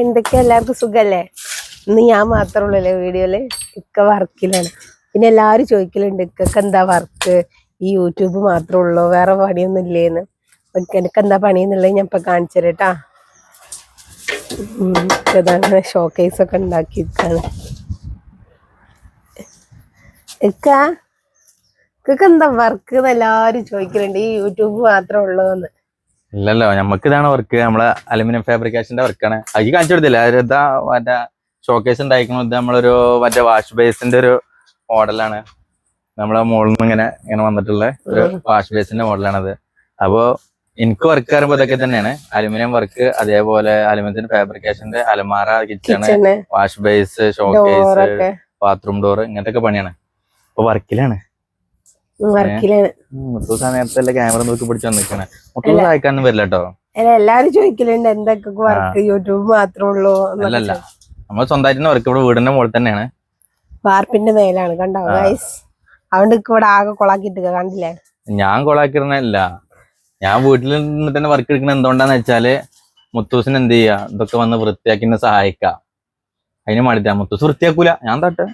എന്തൊക്കെയാ എല്ലാവർക്കും സുഖല്ലേ? ഇന്ന് ഞാൻ മാത്രമുള്ളല്ലേ വീഡിയോയില്. ഇക്ക വർക്കിലാണ്. പിന്നെ എല്ലാവരും ചോദിക്കലുണ്ട് ഇക്കൊക്കെ എന്താ വർക്ക്, ഈ യൂട്യൂബ് മാത്രമേ ഉള്ളൂ, വേറെ പണിയൊന്നും ഇല്ലേന്ന്. എനിക്ക് എന്താ പണിയെന്നുള്ളത് ഞാൻ ഇപ്പൊ കാണിച്ചു തരട്ടാ. ഇതാണ് ഷോക്കേസ് ഒക്കെ ഉണ്ടാക്കിയിരിക്കാണ്. ഇക്കൊക്കെ എന്താ വർക്ക് എന്ന് എല്ലാവരും ചോദിക്കലുണ്ട്, ഈ യൂട്യൂബ് മാത്രമേ ഉള്ളൂ എന്ന്. ഇല്ലല്ലോ, നമുക്ക് ഇതാണ് വർക്ക്. നമ്മളെ അലുമിനിയം ഫാബ്രിക്കേഷന്റെ വർക്കാണ്. അത് കാണിച്ചു കൊടുത്തില്ല. ഇതാ മറ്റേ ഷോക്കേസ് ഉണ്ടായിരിക്കുന്നത്. ഇത് നമ്മളൊരു മറ്റേ വാഷ് ബേസിന്റെ ഒരു മോഡലാണ്. നമ്മളെ മുകളിൽ നിന്ന് ഇങ്ങനെ വന്നിട്ടുള്ള ഒരു വാഷ് ബേസിന്റെ മോഡലാണത്. അപ്പോ എനിക്ക് വർക്ക് പറയുമ്പോൾ ഇതൊക്കെ തന്നെയാണ്. അലുമിനിയം വർക്ക്, അതേപോലെ അലുമിനിയത്തിന്റെ ഫാബ്രിക്കേഷന്റെ അലമാര, kitchen, wash base, showcase, bathroom door, ഇങ്ങനത്തെ ഒക്കെ പണിയാണ്. ഇപ്പൊ വർക്കിലാണ്. സമയത്തല്ലേ ക്യാമറ നോക്കി പിടിച്ചു വന്നിരിക്കണേ. മുട്ടൂസ് സഹായിക്കാനൊന്നും വരില്ല കേട്ടോ. എല്ലാരും ചോദിക്കലുണ്ട് എന്തൊക്കെ വർക്ക് യൂട്യൂബ് മാത്രമേ ഉള്ളൂ. അല്ലല്ല, നമ്മൾ സ്വന്തമായിട്ട് വർക്ക് ഇവിടെ വീടിന്റെ മുകളിൽ തന്നെയാണ്. വാർപ്പിന്റെ മേലാണ് കണ്ടോ ഗൈസ്. അതുകൊണ്ട് ഇവിടെ ആകെ കൊളാക്കിട്ട് കണ്ടില്ലേ. ഞാൻ കൊളാക്കിയിരുന്നില്ല, ഞാൻ വീട്ടിൽ നിന്നിട്ട് തന്നെ വർക്ക് എടുക്കുന്നത്. എന്തുകൊണ്ടാന്ന് വെച്ചാല് മുത്തൂസിന് എന്ത് ചെയ്യാ, ഇതൊക്കെ വന്ന് വൃത്തിയാക്കി സഹായിക്കാം. അതിന് വേണ്ടിട്ടാ. മുത്തൂസ് വൃത്തിയാക്കൂല, ഞാൻ തൊട്ട്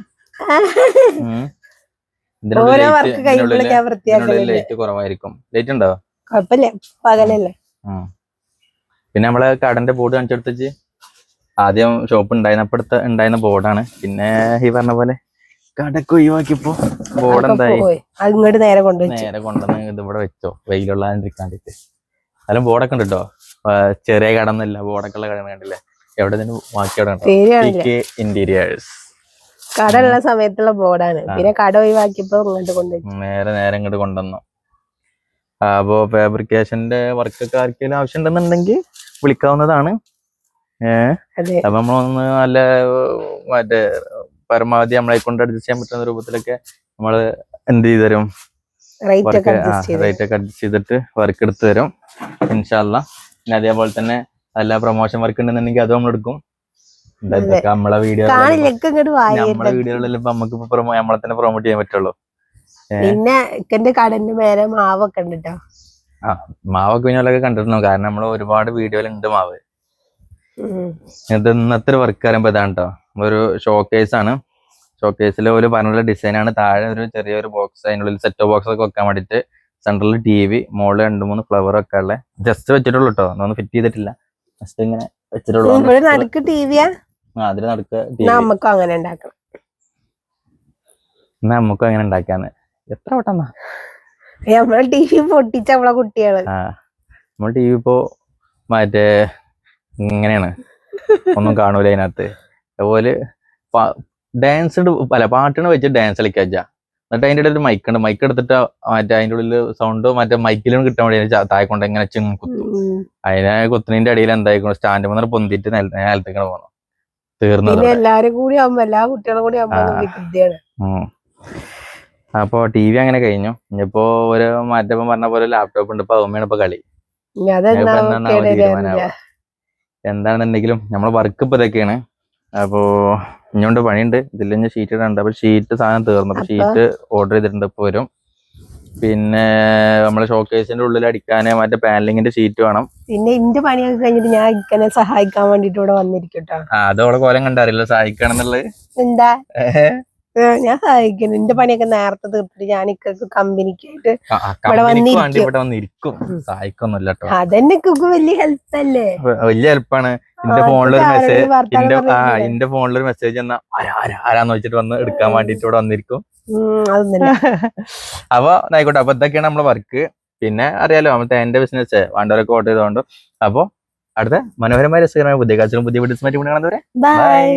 ലൈറ്റ് കുറവായിരിക്കും. ലൈറ്റ് ഉണ്ടോ? കുഴപ്പമില്ല, പകലല്ലേ. പിന്നെ നമ്മള് കടന്റെ ബോർഡ് കാണിച്ചെടുത്തിച്ച് ആദ്യം ഷോപ്പ് ഉണ്ടായിരുന്ന ബോർഡാണ്. പിന്നെ ഈ പറഞ്ഞ പോലെ കടക്ക് ഒഴിവാക്കിയപ്പോ ബോർഡ് എന്തായി, നേരെ കൊണ്ടുവന്ന് ഇതിവിടെ വെച്ചോ, വെയിലുള്ളാണ്ടിരിക്കാണ്ടിട്ട്. അതിലും ബോർഡൊക്കെ ഉണ്ട് കേട്ടോ. ചെറിയ കടന്നല്ല, ബോർഡൊക്കെ ഉള്ള കട കണ്ടില്ലേ. എവിടെ നിന്ന് ബാക്കി അവിടെ ഇന്റീരിയേഴ്സ് കടയുള്ള സമയത്തുള്ള ബോർഡാണ്. പിന്നെ കട ഒഴിവാക്കിയപ്പോ ഇങ്ങോട്ട് കൊണ്ടുവച്ചു, നേരെ ഇങ്ങോട്ട് കൊണ്ടുവന്നു. അപ്പോ ഫാബ്രിക്കേഷന്റെ വർക്കൊക്കെ ആർക്കെങ്കിലും ആവശ്യം ഉണ്ടെന്നുണ്ടെങ്കിൽ വിളിക്കാവുന്നതാണ്. അപ്പൊ നമ്മളൊന്ന് നല്ല മറ്റേ പരമാവധി നമ്മളെ കൊണ്ട് അഡ്ജസ്റ്റ് ചെയ്യാൻ പറ്റുന്ന രൂപത്തിലൊക്കെ നമ്മള് എന്ത് ചെയ്തു തരും, റേറ്റ് ഒക്കെ അഡ്ജസ്റ്റ് ചെയ്തിട്ട് വർക്ക് എടുത്ത് തരും ഇൻഷാ അല്ലാഹ്. പിന്നെ അതേപോലെ തന്നെ എല്ലാ പ്രൊമോഷൻ വർക്ക് ഉണ്ടെന്നുണ്ടെങ്കിൽ അതും നമ്മൾ എടുക്കും. നമ്മളെ വീഡിയോകളിൽ ഇപ്പൊ നമുക്ക് നമ്മളെ തന്നെ പ്രൊമോട്ട് ചെയ്യാൻ പറ്റുള്ളൂ. പിന്നെ ഇക്കന്റെ കടന്റെ മേലെ മാവൊക്കെ ഉണ്ട് കേട്ടോ. മാവൊക്കെ കുഞ്ഞോലൊക്കെ കണ്ടിരുന്നു. കാരണം നമ്മള് ഒരുപാട് വീഡിയോയിലുണ്ട് മാവ്. ഇത് ഇന്നത്തെ ഒരു വർക്ക് പറയുമ്പോ ഇതാണ് കേട്ടോ. ഒരു ഷോക്കേസ് ആണ്. ഷോക്കേസിൽ ഒരു പറഞ്ഞുള്ള ഡിസൈനാണ്. താഴെ ഒരു ചെറിയൊരു ബോക്സ്, അതിനുള്ളിൽ സെറ്റ് ബോക്സ് ഒക്കെ വെക്കാൻ വേണ്ടിട്ട്. സെൻട്രൽ TV, മുകളിൽ 2-3 ഫ്ലവർ ഒക്കെ ഉള്ള. ജസ്റ്റ് വെച്ചിട്ടുള്ളൂ കേട്ടോ, ഒന്നും ഫിറ്റ് ചെയ്തിട്ടില്ല. ജസ്റ്റ് ഇങ്ങനെ വെച്ചിട്ടുള്ളൂ. അതില് നടക്ക് നമുക്കും അങ്ങനെ ഉണ്ടാക്കണം. നമുക്കും അങ്ങനെ ഉണ്ടാക്കാന്ന്. എത്ര വട്ടം നമ്മളെ TV പൊട്ടിച്ച നമ്മളെ കുട്ടികള്. നമ്മൾ TV ഇപ്പോ മറ്റേ ഇങ്ങനെയാണ്, ഒന്നും കാണൂല അതിനകത്ത്. അതുപോലെ ഡാൻസ് അല്ല, പാട്ടിന് വെച്ച് ഡാൻസ് കളിക്കാ. എന്നിട്ട് അതിൻ്റെ ഇടയിൽ ഒരു മൈക്കുണ്ട്. മൈക്ക് എടുത്തിട്ട് മറ്റേ അതിൻ്റെ ഉള്ളിൽ സൗണ്ട് മറ്റേ മൈക്കിലും കിട്ടാൻ വേണ്ടി താഴെ കൊണ്ട് എങ്ങനെ കുത്തും. അതിനെ കുത്തുന്നതിന്റെ ഇടയിൽ എന്തായിക്കോളും, സ്റ്റാൻഡ് വന്നിട്ട് പൊന്തിട്ട് നിലത്തേക്കാണ് പോകണം. തീർന്നത്. എല്ലാരും കൂടി ആവുമ്പോ, എല്ലാ കുട്ടികളും കൂടി അപ്പൊ TV അങ്ങനെ കഴിഞ്ഞു. ഇനിയിപ്പോ ഒരു മാറ്റം പറഞ്ഞ പോലെ ലാപ്ടോപ്പ് ഉണ്ട്. ഇപ്പൊ അമ്മയാണ് ഇപ്പൊ കളി. എന്താണെന്നുണ്ടെങ്കിലും നമ്മളെ വർക്ക് ഇപ്പൊ ഇതൊക്കെയാണ്. അപ്പോ ഇഞ്ഞോണ്ട് പണിയുണ്ട്. ഇതിൽ ഞാൻ ഷീറ്റ് ഇടാനുണ്ട്. അപ്പൊ ഷീറ്റ് സാധനം തീർന്നു. അപ്പൊ ഷീറ്റ് ഓർഡർ ചെയ്തിട്ടുണ്ട്, ഇപ്പൊ വരും. പിന്നെ നമ്മളെ ഷോക്കേസിന്റെ ഉള്ളിൽ അടിക്കാന് മറ്റേ പാനലിങ്ങിന്റെ ഷീറ്റ് വേണം. പിന്നെ ഇന്റെ പണിയൊക്കെ കഴിഞ്ഞിട്ട് ഞാൻ ഇക്കനെ സഹായിക്കാൻ വേണ്ടിട്ട് ഇവിടെ വന്നിരിക്കട്ടോ. അതോടെ കോലം കണ്ടറിയില്ല സഹായിക്കണമെന്നുള്ളത്. എന്താ ഞാൻ സഹായിക്കുന്നു. എന്റെ പണിയൊക്കെ നേരത്തെ തീർത്തിട്ട് ഞാൻ ഇക്കൊക്കെ കമ്പനിക്കായിട്ട് ഇവിടെ വന്നിരിക്കും. സഹായിക്കൊന്നുമില്ല കേട്ടോ. അതെന്നെ വലിയ ഹെൽപ്പ് അല്ലേ? വലിയ ഹെൽപ്പാണ്. എന്റെ ഫോണിലൊരു മെസ്സേജ് എന്നാ ആരാന്ന് വെച്ചിട്ട് വന്ന് എടുക്കാൻ വേണ്ടിട്ട് ഇവിടെ വന്നിരിക്കും. അപ്പൊ ആയിക്കോട്ടെ. അപ്പൊ ഇതൊക്കെയാണ് നമ്മളെ വർക്ക്. പിന്നെ അറിയാലോ നമ്മളത്തെ എന്റെ ബിസിനസ് വേണ്ടവരൊക്കെ ഓർഡർ ചെയ്തോണ്ട്. അപ്പൊ അടുത്ത മനോഹരമായ രസകരമായ പുതിയ കാഴ്ചകളും പുതിയ വീഡിയോസുമായിട്ട് കാണുന്നവരെ ബൈ.